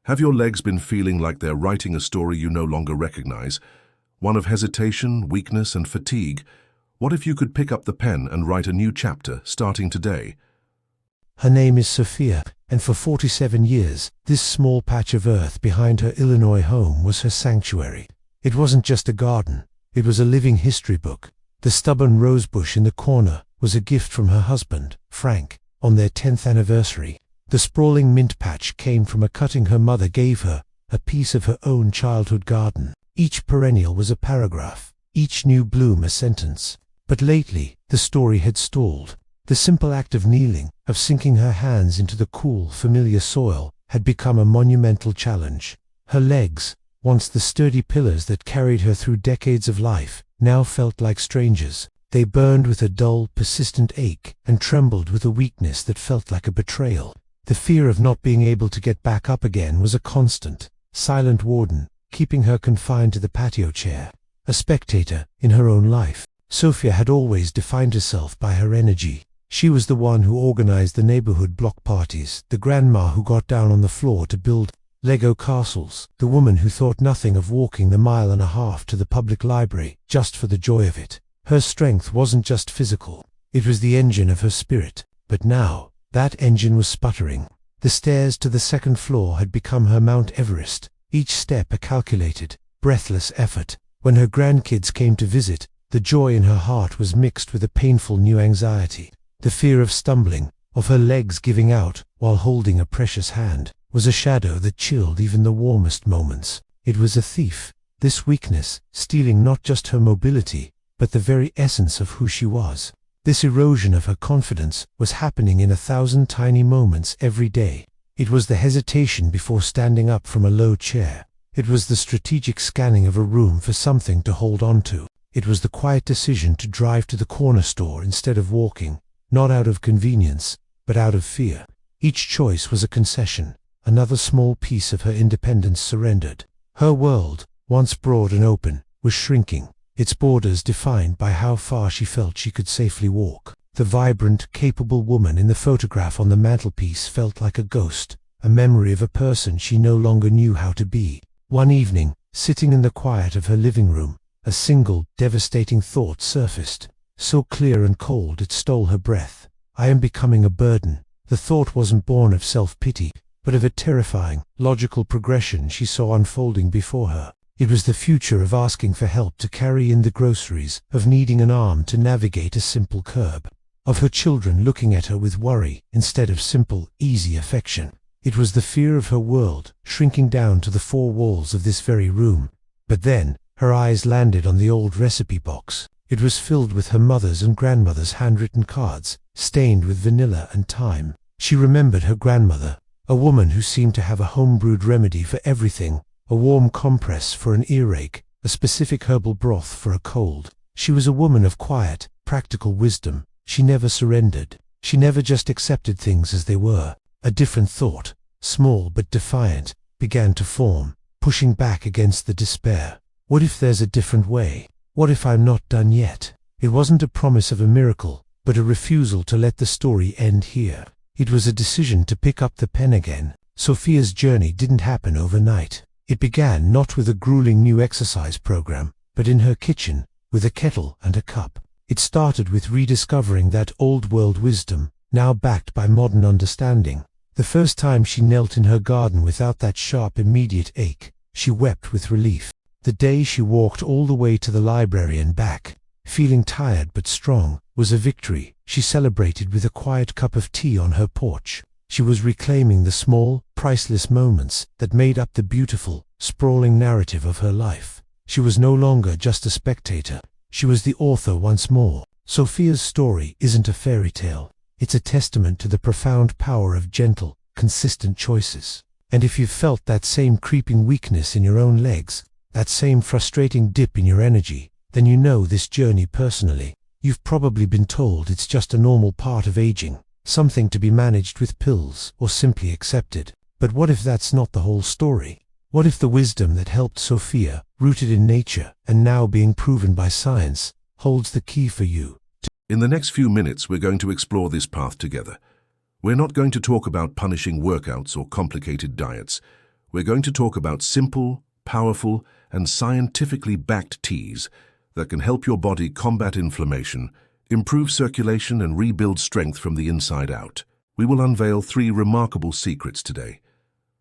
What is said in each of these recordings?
Have your legs been feeling like they're writing a story you no longer recognize? One of hesitation, weakness, and fatigue? What if you could pick up the pen and write a new chapter, starting today? Her name is Sophia, and for 47 years, this small patch of earth behind her Illinois home was her sanctuary. It wasn't just a garden, it was a living history book. The stubborn rosebush in the corner was a gift from her husband, Frank, on their 10th anniversary. The sprawling mint patch came from a cutting her mother gave her, a piece of her own childhood garden. Each perennial was a paragraph, each new bloom a sentence. But lately, the story had stalled. The simple act of kneeling, of sinking her hands into the cool, familiar soil, had become a monumental challenge. Her legs, once the sturdy pillars that carried her through decades of life, now felt like strangers. They burned with a dull, persistent ache, and trembled with a weakness that felt like a betrayal. The fear of not being able to get back up again was a constant, silent warden, keeping her confined to the patio chair. A spectator in her own life, Sophia had always defined herself by her energy. She was the one who organized the neighborhood block parties, the grandma who got down on the floor to build Lego castles, the woman who thought nothing of walking the 1.5 miles to the public library just for the joy of it. Her strength wasn't just physical, it was the engine of her spirit. But now, that engine was sputtering. The stairs to the second floor had become her Mount Everest, each step a calculated, breathless effort. When her grandkids came to visit, the joy in her heart was mixed with a painful new anxiety. The fear of stumbling, of her legs giving out while holding a precious hand, was a shadow that chilled even the warmest moments. It was a thief, this weakness, stealing not just her mobility, but the very essence of who she was. This erosion of her confidence was happening in 1,000 tiny moments every day. It was the hesitation before standing up from a low chair. It was the strategic scanning of a room for something to hold on to. It was the quiet decision to drive to the corner store instead of walking, not out of convenience, but out of fear. Each choice was a concession, another small piece of her independence surrendered. Her world, once broad and open, was shrinking, its borders defined by how far she felt she could safely walk. The vibrant, capable woman in the photograph on the mantelpiece felt like a ghost, a memory of a person she no longer knew how to be. One evening, sitting in the quiet of her living room, a single, devastating thought surfaced, so clear and cold it stole her breath. I am becoming a burden. The thought wasn't born of self-pity, but of a terrifying, logical progression she saw unfolding before her. It was the future of asking for help to carry in the groceries, of needing an arm to navigate a simple curb, of her children looking at her with worry instead of simple, easy affection. It was the fear of her world shrinking down to the 4 walls of this very room. But then, her eyes landed on the old recipe box. It was filled with her mother's and grandmother's handwritten cards, stained with vanilla and thyme. She remembered her grandmother, a woman who seemed to have a home-brewed remedy for everything, a warm compress for an earache, a specific herbal broth for a cold. She was a woman of quiet, practical wisdom. She never surrendered. She never just accepted things as they were. A different thought, small but defiant, began to form, pushing back against the despair. What if there's a different way? What if I'm not done yet? It wasn't a promise of a miracle, but a refusal to let the story end here. It was a decision to pick up the pen again. Sophia's journey didn't happen overnight. It began not with a grueling new exercise program, but in her kitchen, with a kettle and a cup. It started with rediscovering that old-world wisdom, now backed by modern understanding. The first time she knelt in her garden without that sharp, immediate ache, she wept with relief. The day she walked all the way to the library and back, feeling tired but strong, was a victory she celebrated with a quiet cup of tea on her porch. She was reclaiming the small, priceless moments that made up the beautiful, sprawling narrative of her life. She was no longer just a spectator. She was the author once more. Sophia's story isn't a fairy tale. It's a testament to the profound power of gentle, consistent choices. And if you've felt that same creeping weakness in your own legs, that same frustrating dip in your energy, then you know this journey personally. You've probably been told it's just a normal part of aging, something to be managed with pills or simply accepted. But what if that's not the whole story? What if the wisdom that helped Sophia, rooted in nature and now being proven by science, holds the key for you? In the next few minutes, we're going to explore this path together. We're not going to talk about punishing workouts or complicated diets. We're going to talk about simple, powerful, and scientifically backed teas that can help your body combat inflammation, improve circulation, and rebuild strength from the inside out. We will unveil 3 remarkable secrets today.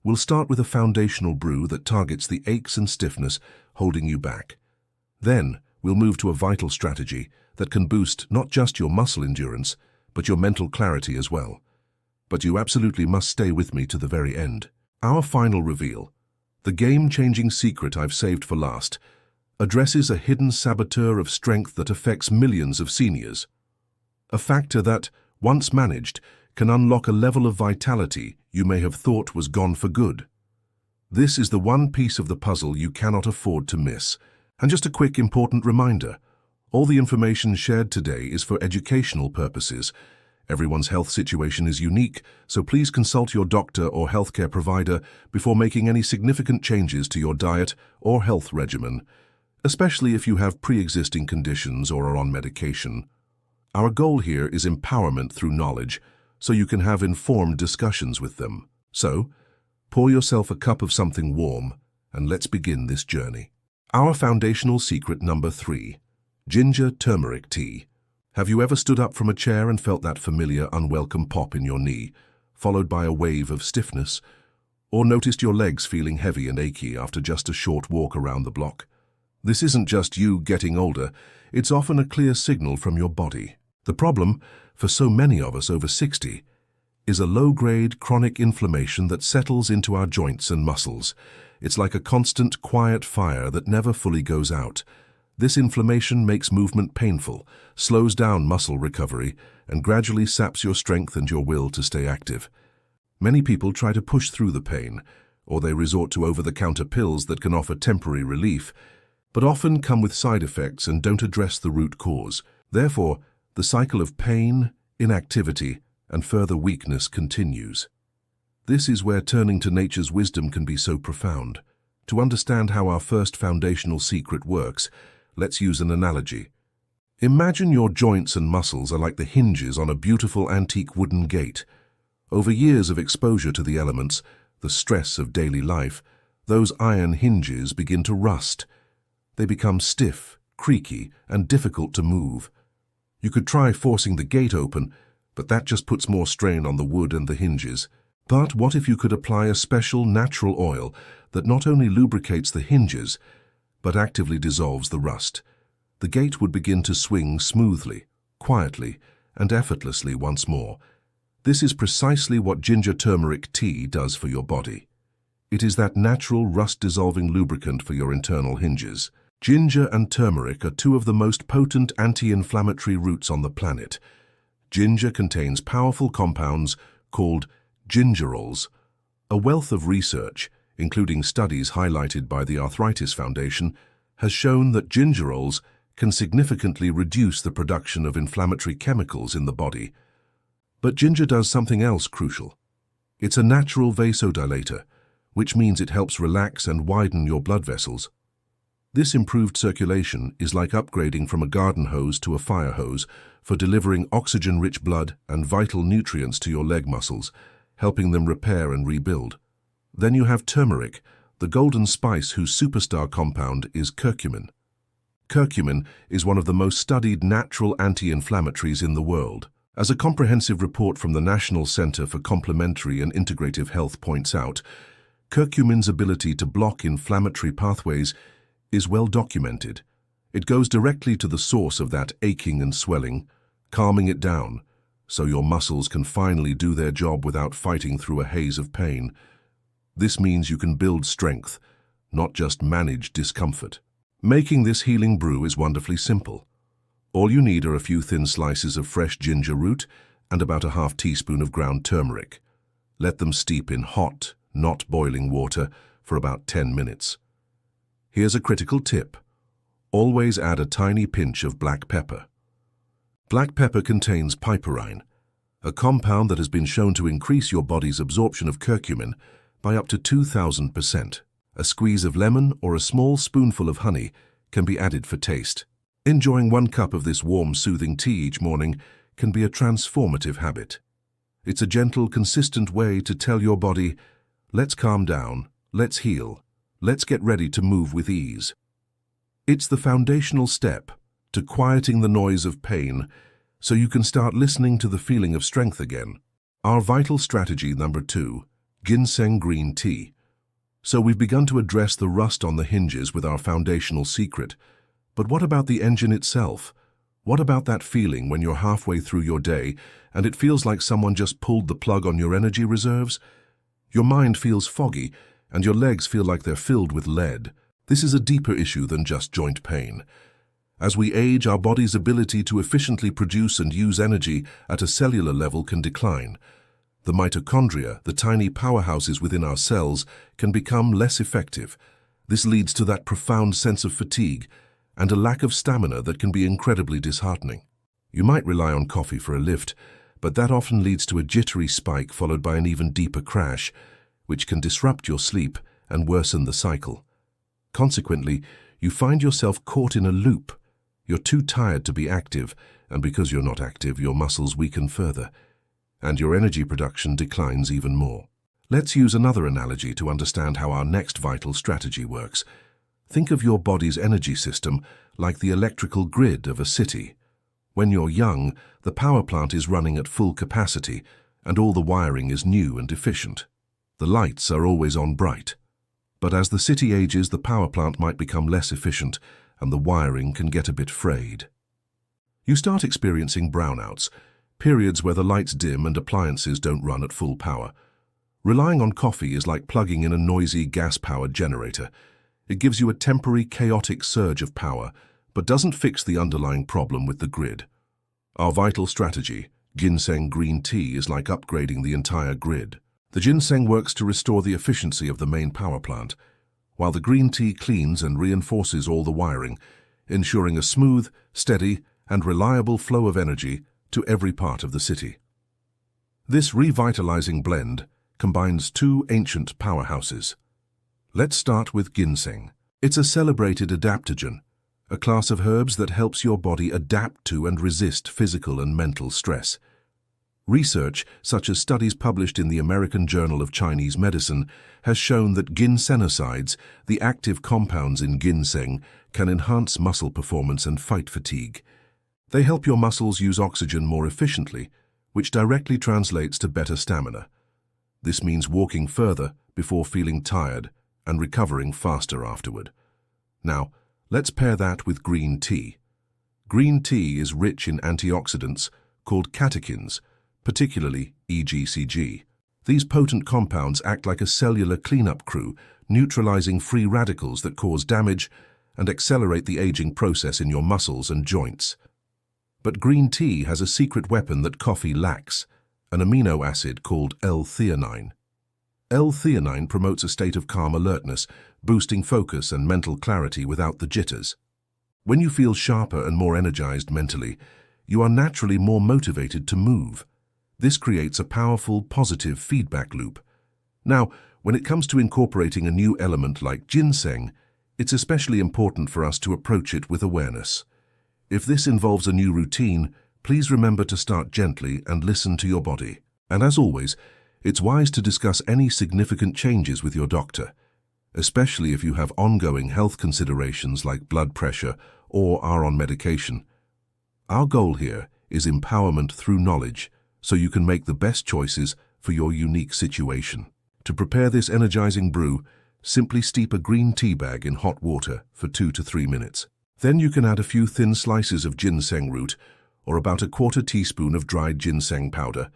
We'll start with a foundational brew that targets the aches and stiffness holding you back. Then, we'll move to a vital strategy that can boost not just your muscle endurance, but your mental clarity as well. But you absolutely must stay with me to the very end. Our final reveal, the game-changing secret I've saved for last, addresses a hidden saboteur of strength that affects millions of seniors. A factor that, once managed, can unlock a level of vitality you may have thought was gone for good. This is the one piece of the puzzle you cannot afford to miss. And just a quick important reminder, all the information shared today is for educational purposes. Everyone's health situation is unique, so please consult your doctor or healthcare provider before making any significant changes to your diet or health regimen, especially if you have pre-existing conditions or are on medication. Our goal here is empowerment through knowledge, so you can have informed discussions with them. So, pour yourself a cup of something warm, and let's begin this journey. Our foundational secret number 3, ginger turmeric tea. Have you ever stood up from a chair and felt that familiar, unwelcome pop in your knee, followed by a wave of stiffness? Or noticed your legs feeling heavy and achy after just a short walk around the block? This isn't just you getting older, it's often a clear signal from your body. The problem, for so many of us over 60, is a low-grade chronic inflammation that settles into our joints and muscles. It's like a constant, quiet fire that never fully goes out. This inflammation makes movement painful, slows down muscle recovery, and gradually saps your strength and your will to stay active. Many people try to push through the pain, or they resort to over-the-counter pills that can offer temporary relief, but often come with side effects and don't address the root cause. Therefore, the cycle of pain, inactivity, and further weakness continues. This is where turning to nature's wisdom can be so profound. To understand how our first foundational secret works, let's use an analogy. Imagine your joints and muscles are like the hinges on a beautiful antique wooden gate. Over years of exposure to the elements, the stress of daily life, those iron hinges begin to rust. They become stiff, creaky, and difficult to move. You could try forcing the gate open, but that just puts more strain on the wood and the hinges. But what if you could apply a special natural oil that not only lubricates the hinges, but actively dissolves the rust? The gate would begin to swing smoothly, quietly, and effortlessly once more. This is precisely what ginger turmeric tea does for your body. It is that natural rust-dissolving lubricant for your internal hinges. Ginger and turmeric are 2 of the most potent anti-inflammatory roots on the planet. Ginger contains powerful compounds called gingerols. A wealth of research, including studies highlighted by the Arthritis Foundation, has shown that gingerols can significantly reduce the production of inflammatory chemicals in the body. But ginger does something else crucial. It's a natural vasodilator, which means it helps relax and widen your blood vessels. This improved circulation is like upgrading from a garden hose to a fire hose for delivering oxygen-rich blood and vital nutrients to your leg muscles, helping them repair and rebuild. Then you have turmeric, the golden spice whose superstar compound is curcumin. Curcumin is one of the most studied natural anti-inflammatories in the world. As a comprehensive report from the National Center for Complementary and Integrative Health points out, curcumin's ability to block inflammatory pathways is well documented. It goes directly to the source of that aching and swelling, calming it down, so your muscles can finally do their job without fighting through a haze of pain. This means you can build strength, not just manage discomfort. Making this healing brew is wonderfully simple. All you need are a few thin slices of fresh ginger root and about a half teaspoon of ground turmeric. Let them steep in hot, not boiling water for about 10 minutes. Here's a critical tip. Always add a tiny pinch of black pepper. Black pepper contains piperine, a compound that has been shown to increase your body's absorption of curcumin by up to 2,000%. A squeeze of lemon or a small spoonful of honey can be added for taste. Enjoying 1 cup of this warm, soothing tea each morning can be a transformative habit. It's a gentle, consistent way to tell your body, let's calm down, Let's heal. Let's get ready to move with ease. It's the foundational step to quieting the noise of pain so you can start listening to the feeling of strength again. Our vital strategy number 2, Ginseng Green Tea. So we've begun to address the rust on the hinges with our foundational secret. But what about the engine itself? What about that feeling when you're halfway through your day and it feels like someone just pulled the plug on your energy reserves? Your mind feels foggy and your legs feel like they're filled with lead. This is a deeper issue than just joint pain. As we age, our body's ability to efficiently produce and use energy at a cellular level can decline. The mitochondria, the tiny powerhouses within our cells, can become less effective. This leads to that profound sense of fatigue and a lack of stamina that can be incredibly disheartening. You might rely on coffee for a lift, but that often leads to a jittery spike followed by an even deeper crash, which can disrupt your sleep and worsen the cycle. Consequently, you find yourself caught in a loop. You're too tired to be active, and because you're not active, your muscles weaken further, and your energy production declines even more. Let's use another analogy to understand how our next vital strategy works. Think of your body's energy system like the electrical grid of a city. When you're young, the power plant is running at full capacity, and all the wiring is new and efficient. The lights are always on bright. But as the city ages, the power plant might become less efficient, and the wiring can get a bit frayed. You start experiencing brownouts, periods where the lights dim and appliances don't run at full power. Relying on coffee is like plugging in a noisy gas-powered generator. It gives you a temporary chaotic surge of power, but doesn't fix the underlying problem with the grid. Our vital strategy, Ginseng Green Tea, is like upgrading the entire grid. The ginseng works to restore the efficiency of the main power plant, while the green tea cleans and reinforces all the wiring, ensuring a smooth, steady, and reliable flow of energy to every part of the city. This revitalizing blend combines two ancient powerhouses. Let's start with ginseng. It's a celebrated adaptogen, a class of herbs that helps your body adapt to and resist physical and mental stress. Research, such as studies published in the American Journal of Chinese Medicine, has shown that ginsenosides, the active compounds in ginseng, can enhance muscle performance and fight fatigue. They help your muscles use oxygen more efficiently, which directly translates to better stamina. This means walking further before feeling tired and recovering faster afterward. Now, let's pair that with green tea. Green tea is rich in antioxidants called catechins, particularly EGCG. These potent compounds act like a cellular cleanup crew, neutralizing free radicals that cause damage and accelerate the aging process in your muscles and joints. But green tea has a secret weapon that coffee lacks, an amino acid called L-theanine. L-theanine promotes a state of calm alertness, boosting focus and mental clarity without the jitters. When you feel sharper and more energized mentally, you are naturally more motivated to move. This creates a powerful, positive feedback loop. Now, when it comes to incorporating a new element like ginseng, it's especially important for us to approach it with awareness. If this involves a new routine, please remember to start gently and listen to your body. And as always, it's wise to discuss any significant changes with your doctor, especially if you have ongoing health considerations like blood pressure or are on medication. Our goal here is empowerment through knowledge, so you can make the best choices for your unique situation. To prepare this energizing brew, simply steep a green tea bag in hot water for 2 to 3 minutes. Then you can add a few thin slices of ginseng root or about a quarter teaspoon of dried ginseng powder,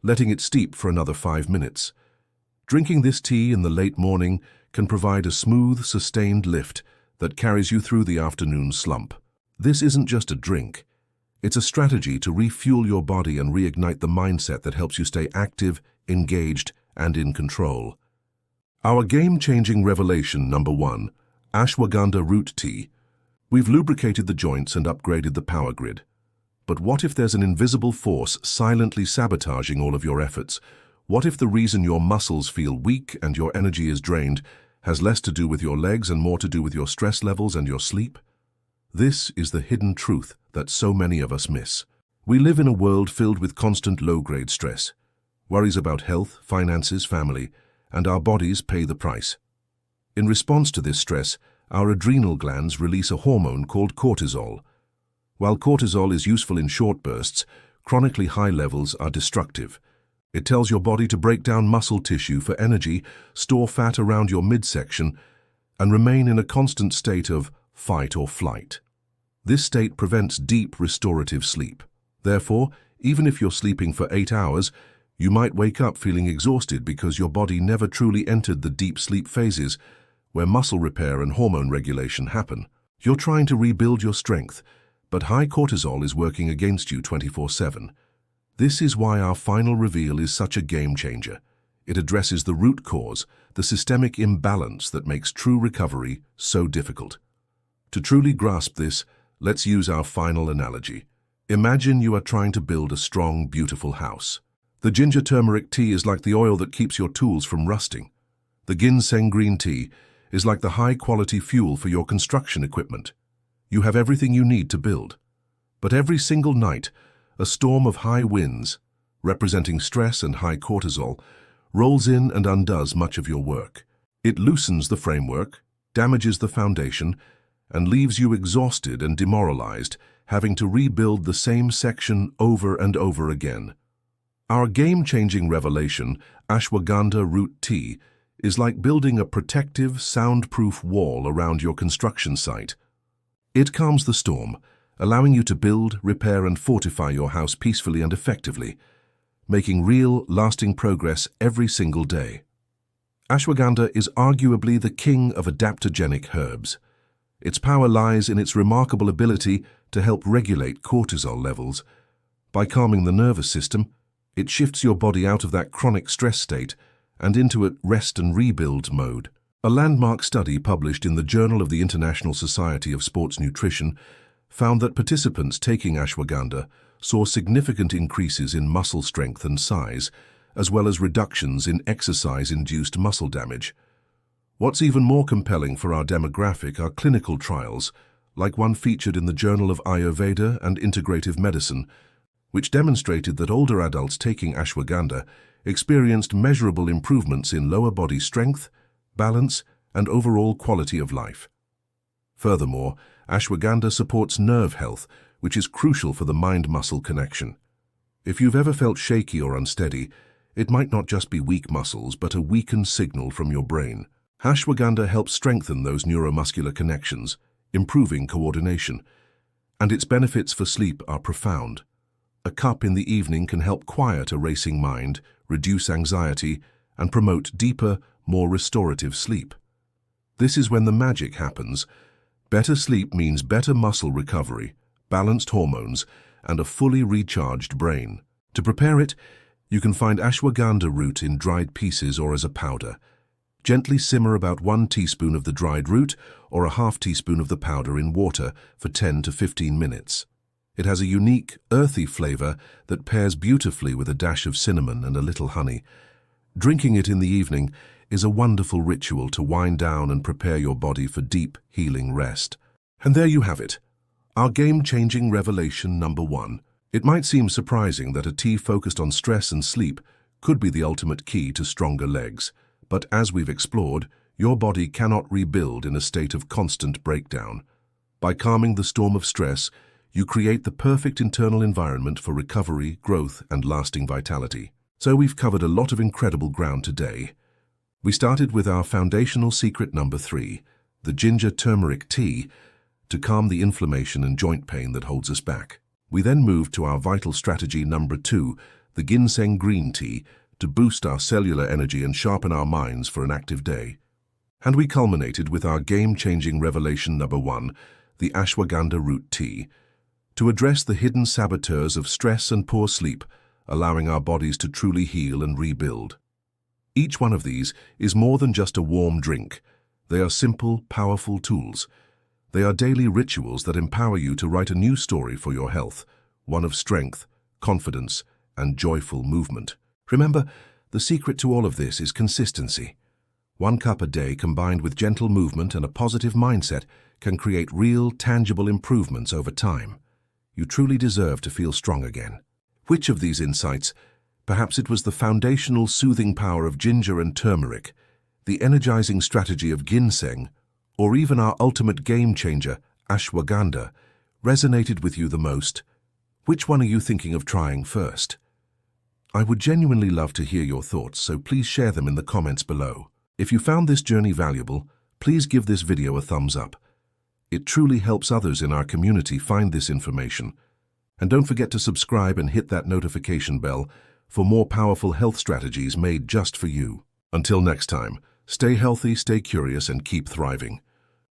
letting it steep for another 5 minutes. Drinking this tea in the late morning can provide a smooth, sustained lift that carries you through the afternoon slump. This isn't just a drink. It's a strategy to refuel your body and reignite the mindset that helps you stay active, engaged, and in control. Our game-changing revelation number 1, Ashwagandha Root Tea. We've lubricated the joints and upgraded the power grid. But what if there's an invisible force silently sabotaging all of your efforts? What if the reason your muscles feel weak and your energy is drained has less to do with your legs and more to do with your stress levels and your sleep? This is the hidden truth that so many of us miss. We live in a world filled with constant low-grade stress. Worries about health, finances, family, and our bodies pay the price. In response to this stress, our adrenal glands release a hormone called cortisol. While cortisol is useful in short bursts, chronically high levels are destructive. It tells your body to break down muscle tissue for energy, store fat around your midsection, and remain in a constant state of fight or flight. This state prevents deep restorative sleep. Therefore, even if you're sleeping for 8 hours, you might wake up feeling exhausted because your body never truly entered the deep sleep phases where muscle repair and hormone regulation happen. You're trying to rebuild your strength, but high cortisol is working against you 24/7. This is why our final reveal is such a game changer. It addresses the root cause, the systemic imbalance that makes true recovery so difficult. To truly grasp this, let's use our final analogy. Imagine you are trying to build a strong, beautiful house. The ginger turmeric tea is like the oil that keeps your tools from rusting. The ginseng green tea is like the high-quality fuel for your construction equipment. You have everything you need to build. But every single night, a storm of high winds, representing stress and high cortisol, rolls in and undoes much of your work. It loosens the framework, damages the foundation, and leaves you exhausted and demoralized, having to rebuild the same section over and over again. Our game-changing revelation, Ashwagandha Root Tea, is like building a protective, soundproof wall around your construction site. It calms the storm, allowing you to build, repair, and fortify your house peacefully and effectively, making real, lasting progress every single day. Ashwagandha is arguably the king of adaptogenic herbs. Its power lies in its remarkable ability to help regulate cortisol levels. By calming the nervous system, it shifts your body out of that chronic stress state and into a rest and rebuild mode. A landmark study published in the Journal of the International Society of Sports Nutrition found that participants taking ashwagandha saw significant increases in muscle strength and size, as well as reductions in exercise-induced muscle damage. What's even more compelling for our demographic are clinical trials, like one featured in the Journal of Ayurveda and Integrative Medicine, which demonstrated that older adults taking ashwagandha experienced measurable improvements in lower body strength, balance, and overall quality of life. Furthermore, ashwagandha supports nerve health, which is crucial for the mind-muscle connection. If you've ever felt shaky or unsteady, it might not just be weak muscles, but a weakened signal from your brain. Ashwagandha helps strengthen those neuromuscular connections, improving coordination, and its benefits for sleep are profound. A cup in the evening can help quiet a racing mind, reduce anxiety, and promote deeper, more restorative sleep. This is when the magic happens. Better sleep means better muscle recovery, balanced hormones, and a fully recharged brain. To prepare it, you can find ashwagandha root in dried pieces or as a powder. Gently simmer about 1 teaspoon of the dried root or a half teaspoon of the powder in water for 10 to 15 minutes. It has a unique, earthy flavor that pairs beautifully with a dash of cinnamon and a little honey. Drinking it in the evening is a wonderful ritual to wind down and prepare your body for deep, healing rest. And there you have it, our game-changing revelation number 1. It might seem surprising that a tea focused on stress and sleep could be the ultimate key to stronger legs. But as we've explored, your body cannot rebuild in a state of constant breakdown. By calming the storm of stress, you create the perfect internal environment for recovery, growth, and lasting vitality. So we've covered a lot of incredible ground today. We started with our foundational secret number 3, the ginger turmeric tea, to calm the inflammation and joint pain that holds us back. We then moved to our vital strategy number 2, the ginseng green tea, to boost our cellular energy and sharpen our minds for an active day. And we culminated with our game-changing revelation number 1, the ashwagandha root tea, to address the hidden saboteurs of stress and poor sleep, allowing our bodies to truly heal and rebuild. Each one of these is more than just a warm drink. They are simple, powerful tools. They are daily rituals that empower you to write a new story for your health, one of strength, confidence, and joyful movement. Remember, the secret to all of this is consistency. 1 cup a day combined with gentle movement and a positive mindset can create real, tangible improvements over time. You truly deserve to feel strong again. Which of these insights? Perhaps it was the foundational soothing power of ginger and turmeric, the energizing strategy of ginseng, or even our ultimate game changer, ashwagandha, resonated with you the most? Which one are you thinking of trying first? I would genuinely love to hear your thoughts, so please share them in the comments below. If you found this journey valuable, please give this video a thumbs up. It truly helps others in our community find this information. And don't forget to subscribe and hit that notification bell for more powerful health strategies made just for you. Until next time, stay healthy, stay curious, and keep thriving.